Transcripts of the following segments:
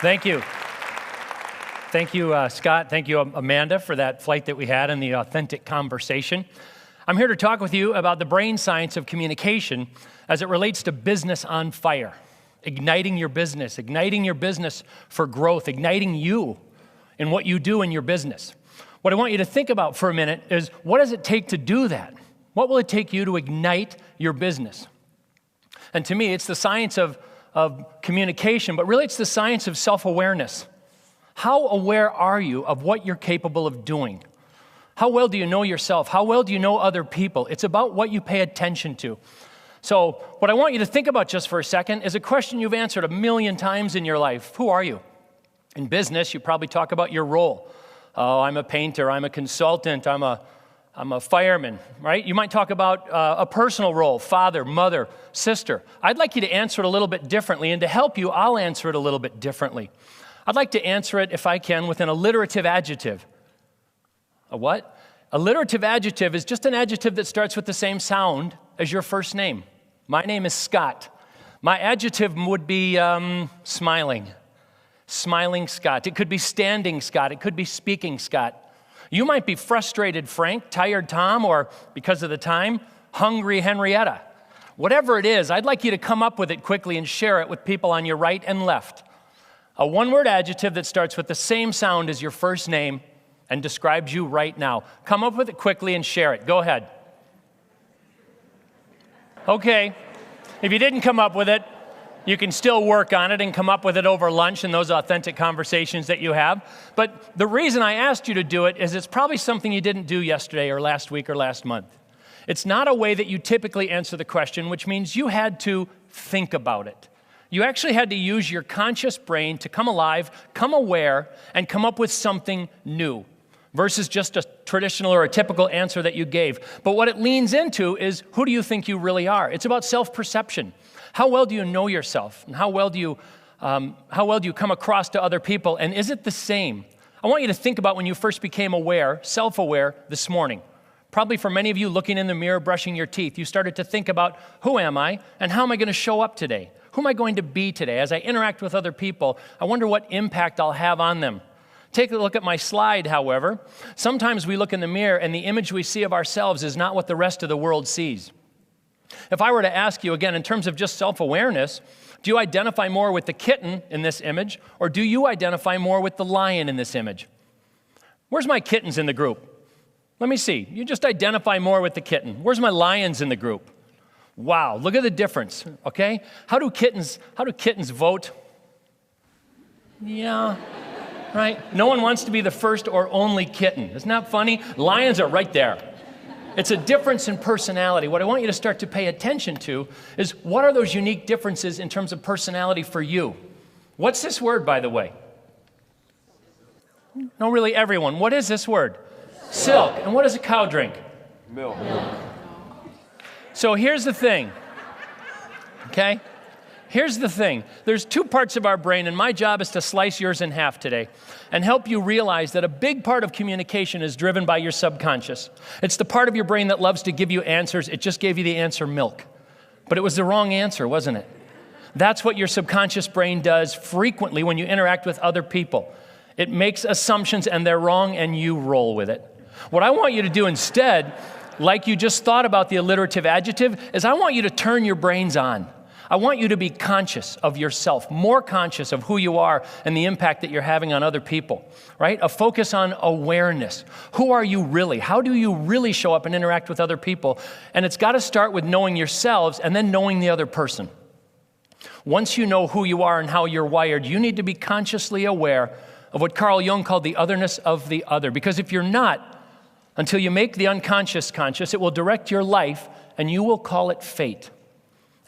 Thank you. Thank you, Scott. Thank you, Amanda, for that flight that we had and the authentic conversation. I'm here to talk with you about the brain science of communication as it relates to business on fire, igniting your business for growth, igniting you in what you do in your business. What I want you to think about for a minute is, what does it take to do that? What will it take you to ignite your business? And to me, it's the science of communication, but really it's the science of self-awareness. How aware are you of what you're capable of doing? How well do you know yourself? How well do you know other people? It's about what you pay attention to. So what I want you to think about just for a second is a question you've answered 1,000,000 times in your life. Who are you? In business, you probably talk about your role. Oh, I'm a painter, I'm a consultant, I'm a fireman, right? You might talk about a personal role, father, mother, sister. I'd like you to answer it a little bit differently, and to help you, I'll answer it a little bit differently. I'd like to answer it, if I can, with an alliterative adjective. A what? Alliterative adjective is just an adjective that starts with the same sound as your first name. My name is Scott. My adjective would be smiling. Smiling Scott. It could be standing Scott. It could be speaking Scott. You might be frustrated Frank, tired Tom, or because of the time, hungry Henrietta. Whatever it is, I'd like you to come up with it quickly and share it with people on your right and left. A one-word adjective that starts with the same sound as your first name and describes you right now. Come up with it quickly and share it. Go ahead. Okay. If you didn't come up with it, you can still work on it and come up with it over lunch in those authentic conversations that you have. But the reason I asked you to do it is it's probably something you didn't do yesterday or last week or last month. It's not a way that you typically answer the question, which means you had to think about it. You actually had to use your conscious brain to come alive, come aware, and come up with something new versus just a traditional or a typical answer that you gave. But what it leans into is, who do you think you really are? It's about self-perception. How well do you know yourself? And how well do you come across to other people? And is it the same? I want you to think about when you first became aware, self-aware this morning. Probably for many of you looking in the mirror, brushing your teeth, you started to think about, who am I and how am I going to show up today? Who am I going to be today? As I interact with other people, I wonder what impact I'll have on them. Take a look at my slide, however. Sometimes we look in the mirror and the image we see of ourselves is not what the rest of the world sees. If I were to ask you again, in terms of just self-awareness, do you identify more with the kitten in this image, or do you identify more with the lion in this image? Where's my kittens in the group? Let me see. You just identify more with the kitten. Where's my lions in the group? Wow, look at the difference, okay? How do kittens vote? Yeah, right? No one wants to be the first or only kitten. Isn't that funny? Lions are right there. It's a difference in personality. What I want you to start to pay attention to is, what are those unique differences in terms of personality for you? What's this word, by the way? No, really everyone. What is this word? Silk. And what does a cow drink? Milk. So here's the thing, okay? Here's the thing. There's two parts of our brain, and my job is to slice yours in half today and help you realize that a big part of communication is driven by your subconscious. It's the part of your brain that loves to give you answers. It just gave you the answer milk. But it was the wrong answer, wasn't it? That's what your subconscious brain does frequently when you interact with other people. It makes assumptions, and they're wrong, and you roll with it. What I want you to do instead, like you just thought about the alliterative adjective, is I want you to turn your brains on. I want you to be conscious of yourself, more conscious of who you are and the impact that you're having on other people, right? A focus on awareness. Who are you really? How do you really show up and interact with other people? And it's got to start with knowing yourselves and then knowing the other person. Once you know who you are and how you're wired, you need to be consciously aware of what Carl Jung called the otherness of the other. Because if you're not, until you make the unconscious conscious, it will direct your life, and you will call it fate.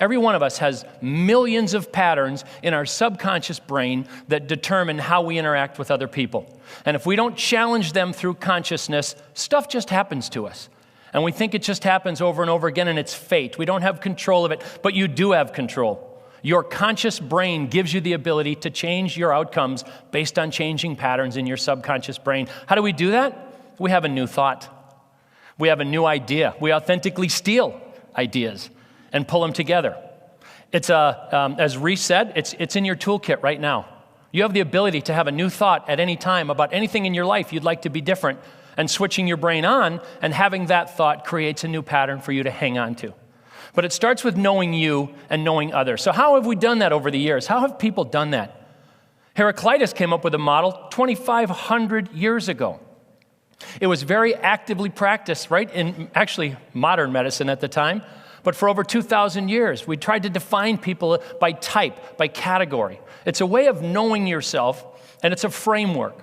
Every one of us has millions of patterns in our subconscious brain that determine how we interact with other people. And if we don't challenge them through consciousness, stuff just happens to us. And we think it just happens over and over again, and it's fate. We don't have control of it, but you do have control. Your conscious brain gives you the ability to change your outcomes based on changing patterns in your subconscious brain. How do we do that? We have a new thought. We have a new idea. We authentically steal ideas and pull them together. It's as Reese said, it's in your toolkit right now. You have the ability to have a new thought at any time about anything in your life you'd like to be different, and switching your brain on and having that thought creates a new pattern for you to hang on to. But it starts with knowing you and knowing others. So how have we done that over the years? How have people done that? Heraclitus came up with a model 2,500 years ago. It was very actively practiced, right, in actually modern medicine at the time, but for over 2,000 years. We tried to define people by type, by category. It's a way of knowing yourself, and it's a framework.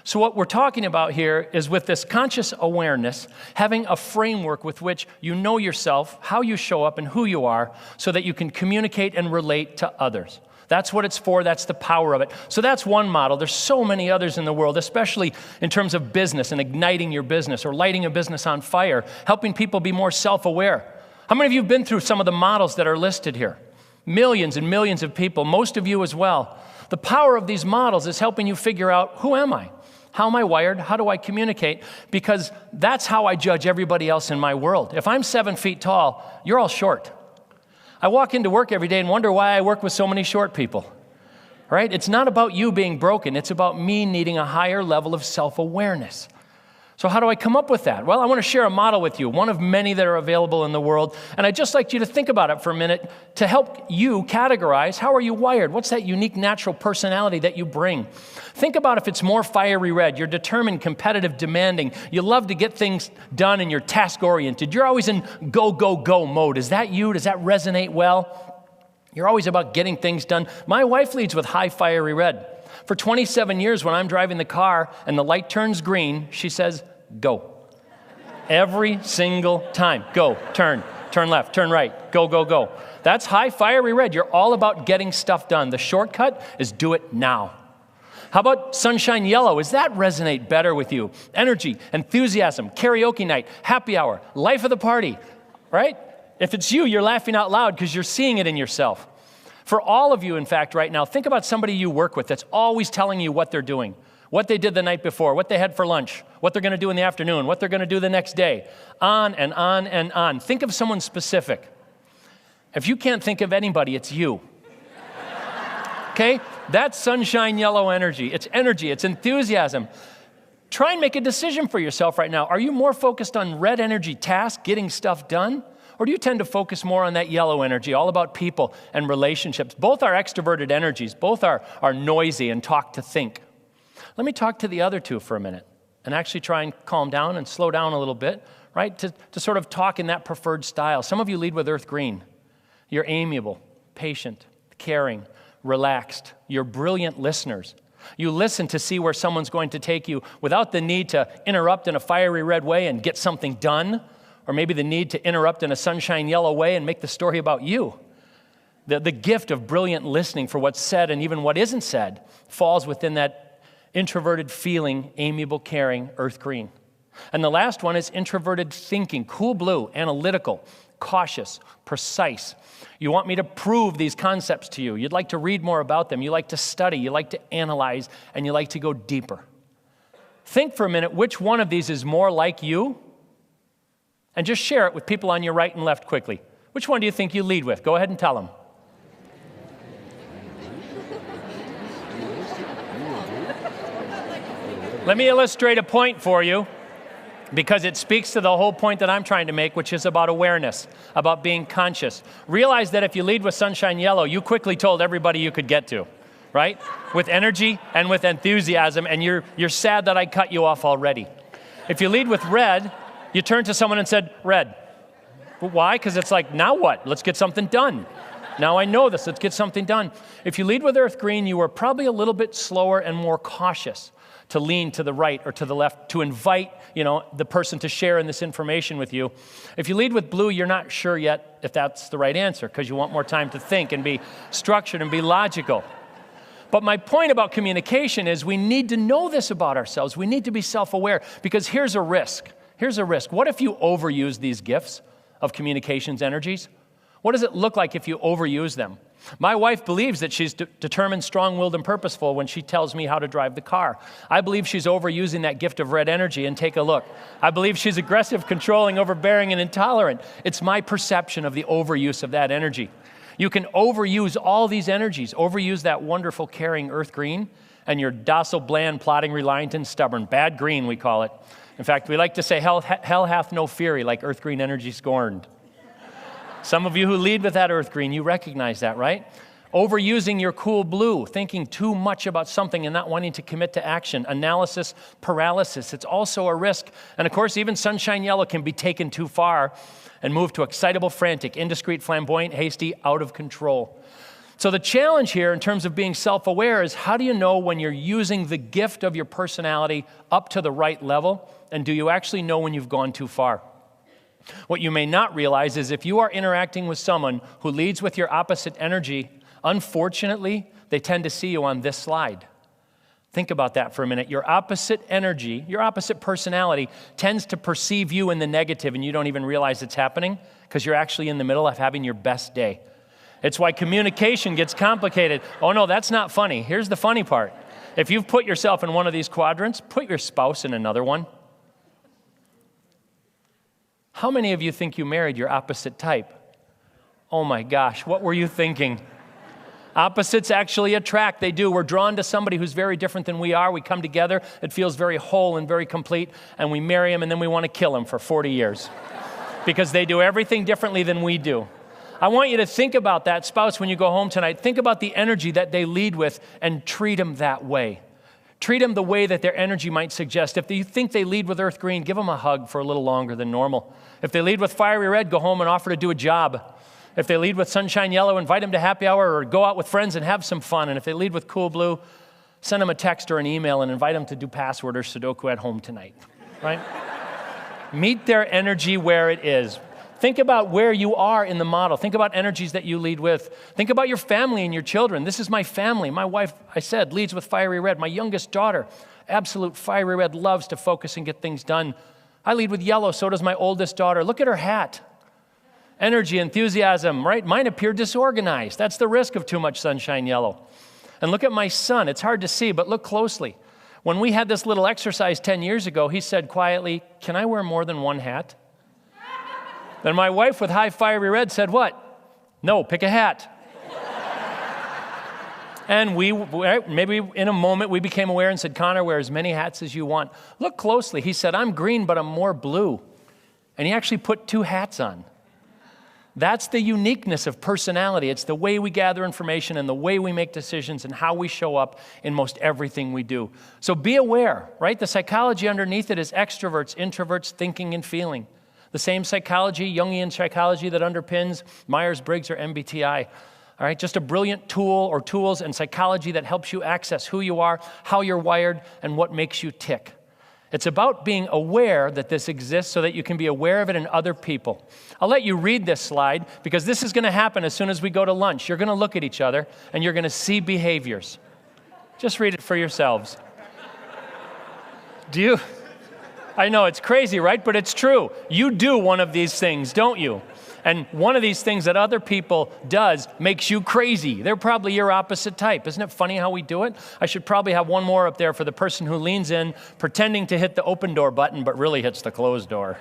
So what we're talking about here is with this conscious awareness, having a framework with which you know yourself, how you show up, and who you are, so that you can communicate and relate to others. That's what it's for. That's the power of it. So that's one model. There's so many others in the world, especially in terms of business and igniting your business or lighting a business on fire, helping people be more self-aware. How many of you have been through some of the models that are listed here? Millions and millions of people, most of you as well. The power of these models is helping you figure out, who am I? How am I wired? How do I communicate? Because that's how I judge everybody else in my world. If I'm 7 feet tall, you're all short. I walk into work every day and wonder why I work with so many short people, right? It's not about you being broken. It's about me needing a higher level of self-awareness. So how do I come up with that? Well, I want to share a model with you, one of many that are available in the world. And I'd just like you to think about it for a minute to help you categorize, how are you wired? What's that unique natural personality that you bring? Think about if it's more fiery red. You're determined, competitive, demanding. You love to get things done and you're task-oriented. You're always in go, go, go mode. Is that you? Does that resonate well? You're always about getting things done. My wife leads with high fiery red. For 27 years, when I'm driving the car and the light turns green, she says, go. Every single time. Go, turn left, turn right, go, go, go. That's high fiery red. You're all about getting stuff done. The shortcut is do it now. How about sunshine yellow? Does that resonate better with you? Energy, enthusiasm, karaoke night, happy hour, life of the party, right? If it's you, you're laughing out loud because you're seeing it in yourself. For all of you, in fact, right now, think about somebody you work with that's always telling you what they're doing, what they did the night before, what they had for lunch, what they're going to do in the afternoon, what they're going to do the next day, on and on and on. Think of someone specific. If you can't think of anybody, it's you. Okay? That's sunshine yellow energy. It's enthusiasm. Try and make a decision for yourself right now. Are you more focused on red energy task, getting stuff done? Or do you tend to focus more on that yellow energy, all about people and relationships? Both are extroverted energies. Both are noisy and talk to think. Let me talk to the other two for a minute and actually try and calm down and slow down a little bit, right? To sort of talk in that preferred style. Some of you lead with earth green. You're amiable, patient, caring, relaxed. You're brilliant listeners. You listen to see where someone's going to take you without the need to interrupt in a fiery red way and get something done, or maybe the need to interrupt in a sunshine yellow way and make the story about you. The gift of brilliant listening for what's said and even what isn't said falls within that introverted feeling, amiable, caring, earth green. And the last one is introverted thinking, cool blue, analytical, cautious, precise. You want me to prove these concepts to you. You'd like to read more about them. You like to study. You like to analyze. And you like to go deeper. Think for a minute which one of these is more like you. And just share it with people on your right and left quickly. Which one do you think you lead with? Go ahead and tell them. Let me illustrate a point for you, because it speaks to the whole point that I'm trying to make, which is about awareness, about being conscious. Realize that if you lead with sunshine yellow, you quickly told everybody you could get to, right? With energy and with enthusiasm, and you're sad that I cut you off already. If you lead with red, you turned to someone and said, red. Why? Because it's like, now what? Let's get something done. Now I know this, let's get something done. If you lead with earth green, you are probably a little bit slower and more cautious to lean to the right or to the left, to invite, the person to share in this information with you. If you lead with blue, you're not sure yet if that's the right answer because you want more time to think and be structured and be logical. But my point about communication is we need to know this about ourselves. We need to be self-aware because here's a risk. Here's a risk. What if you overuse these gifts of communications energies? What does it look like if you overuse them? My wife believes that she's determined, strong-willed, and purposeful when she tells me how to drive the car. I believe she's overusing that gift of red energy, and take a look. I believe she's aggressive, controlling, overbearing, and intolerant. It's my perception of the overuse of that energy. You can overuse all these energies, overuse that wonderful, caring earth green, and your docile, bland, plodding, reliant, and stubborn. Bad green, we call it. In fact, we like to say, hell hath no fury, like earth green energy scorned. Some of you who lead with that earth green, you recognize that, right? Overusing your cool blue, thinking too much about something and not wanting to commit to action. Analysis paralysis, it's also a risk. And of course, even sunshine yellow can be taken too far and moved to excitable, frantic, indiscreet, flamboyant, hasty, out of control. So the challenge here in terms of being self-aware is, how do you know when you're using the gift of your personality up to the right level? And do you actually know when you've gone too far? What you may not realize is if you are interacting with someone who leads with your opposite energy, unfortunately, they tend to see you on this slide. Think about that for a minute. Your opposite energy, your opposite personality tends to perceive you in the negative, and you don't even realize it's happening because you're actually in the middle of having your best day. It's why communication gets complicated. Oh no, that's not funny. Here's the funny part. If you've put yourself in one of these quadrants, put your spouse in another one. How many of you think you married your opposite type? Oh my gosh, what were you thinking? Opposites actually attract. They do. We're drawn to somebody who's very different than we are. We come together. It feels very whole and very complete. And we marry them, and then we want to kill them for 40 years because they do everything differently than we do. I want you to think about that spouse when you go home tonight. Think about the energy that they lead with and treat them that way. Treat them the way that their energy might suggest. If you think they lead with earth green, give them a hug for a little longer than normal. If they lead with fiery red, go home and offer to do a job. If they lead with sunshine yellow, invite them to happy hour or go out with friends and have some fun. And if they lead with cool blue, send them a text or an email and invite them to do password or Sudoku at home tonight, right? Meet their energy where it is. Think about where you are in the model. Think about energies that you lead with. Think about your family and your children. This is my family. My wife, I said, leads with fiery red. My youngest daughter, absolute fiery red, loves to focus and get things done. I lead with yellow, so does my oldest daughter. Look at her hat. Energy, enthusiasm, right? Mine appear disorganized. That's the risk of too much sunshine yellow. And look at my son. It's hard to see, but look closely. When we had this little exercise 10 years ago, he said quietly, "Can I wear more than one hat?" Then my wife with high fiery red said what? "No, pick a hat." And maybe in a moment we became aware and said, "Connor, wear as many hats as you want." Look closely. He said, "I'm green, but I'm more blue." And he actually put 2 hats on. That's the uniqueness of personality. It's the way we gather information and the way we make decisions and how we show up in most everything we do. So be aware, right? The psychology underneath it is extroverts, introverts, thinking and feeling. The same psychology, Jungian psychology, that underpins Myers-Briggs or MBTI. All right, just a brilliant tool or tools and psychology that helps you access who you are, how you're wired, and what makes you tick. It's about being aware that this exists so that you can be aware of it in other people. I'll let you read this slide because this is going to happen as soon as we go to lunch. You're going to look at each other and you're going to see behaviors. Just read it for yourselves. I know it's crazy, right? But it's true. You do one of these things, don't you? And one of these things that other people does makes you crazy. They're probably your opposite type. Isn't it funny how we do it? I should probably have one more up there for the person who leans in, pretending to hit the open door button, but really hits the closed door.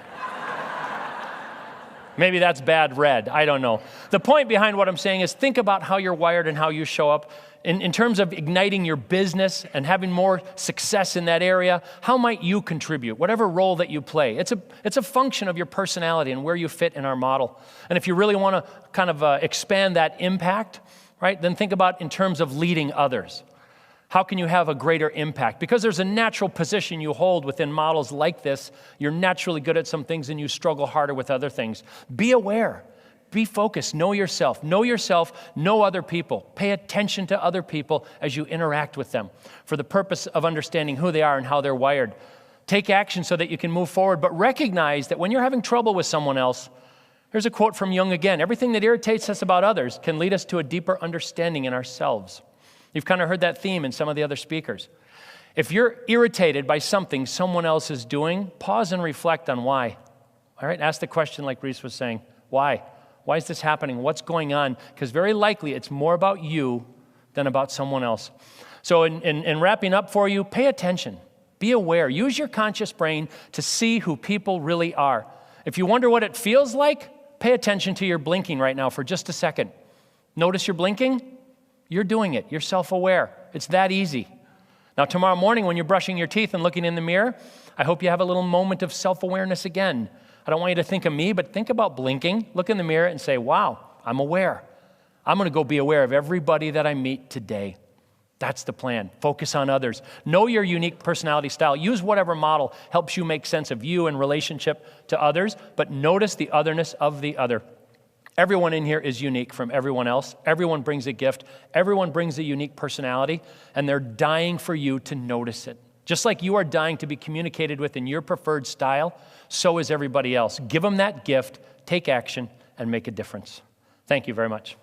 Maybe that's bad red. I don't know. The point behind what I'm saying is think about how you're wired and how you show up. In terms of igniting your business and having more success in that area, how might you contribute, whatever role that you play? It's a function of your personality and where you fit in our model. And if you really want to kind of expand that impact, right, then think about in terms of leading others. How can you have a greater impact? Because there's a natural position you hold within models like this. You're naturally good at some things and you struggle harder with other things. Be aware. Be focused. Know yourself. Know yourself. Know other people. Pay attention to other people as you interact with them for the purpose of understanding who they are and how they're wired. Take action so that you can move forward, but recognize that when you're having trouble with someone else, here's a quote from Jung again, everything that irritates us about others can lead us to a deeper understanding in ourselves. You've kind of heard that theme in some of the other speakers. If you're irritated by something someone else is doing, pause and reflect on why. All right, ask the question like Reese was saying, why? Why is this happening? What's going on? Because very likely it's more about you than about someone else. So in wrapping up for you, pay attention. Be aware. Use your conscious brain to see who people really are. If you wonder what it feels like, pay attention to your blinking right now for just a second. Notice you're blinking? You're doing it. You're self-aware. It's that easy. Now, tomorrow morning when you're brushing your teeth and looking in the mirror, I hope you have a little moment of self-awareness again. I don't want you to think of me, but think about blinking. Look in the mirror and say, wow, I'm aware. I'm going to go be aware of everybody that I meet today. That's the plan. Focus on others. Know your unique personality style. Use whatever model helps you make sense of you in relationship to others, but notice the otherness of the other. Everyone in here is unique from everyone else. Everyone brings a gift. Everyone brings a unique personality, and they're dying for you to notice it. Just like you are dying to be communicated with in your preferred style, so is everybody else. Give them that gift, take action, and make a difference. Thank you very much.